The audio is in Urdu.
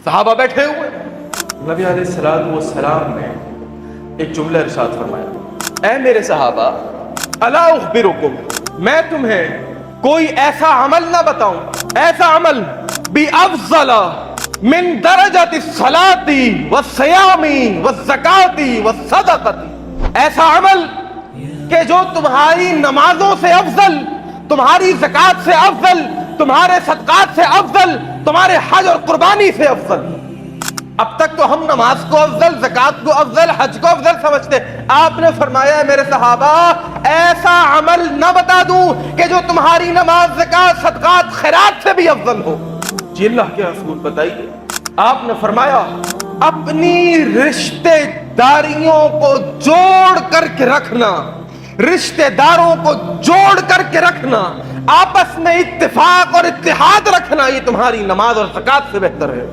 صحابہ بیٹھے ہوئے، نبی علیہ السلام نے ایک جملہ ارشاد فرمایا، اے میرے صحابہ، الا اخبرکم، میں تمہیں کوئی ایسا عمل نہ بتاؤں، ایسا عمل بافضل من درجۃ الصلاۃ والصیام والزکاۃ والصدقۃ، ایسا عمل کہ جو تمہاری نمازوں سے افضل، تمہاری زکوٰۃ سے افضل، تمہارے صدقات سے افضل، تمہارے حج اور قربانی سے افضل۔ اب تک تو ہم نماز کو افضل، زکوٰۃ کو افضل، حج کو افضل سمجھتے، آپ نے فرمایا ہے میرے صحابہ ایسا عمل نہ بتا دوں کہ جو تمہاری نماز، زکوٰۃ، صدقات، خیرات سے بھی افضل ہو؟ جی اللہ کے رسول بتائیے۔ آپ نے فرمایا اپنی رشتے داریوں کو جوڑ کر کے رکھنا، رشتے داروں کو جوڑ کر کے رکھنا، آپس میں اتفاق اور اتحاد رکھنا، یہ تمہاری نماز اور زکوٰۃ سے بہتر ہے۔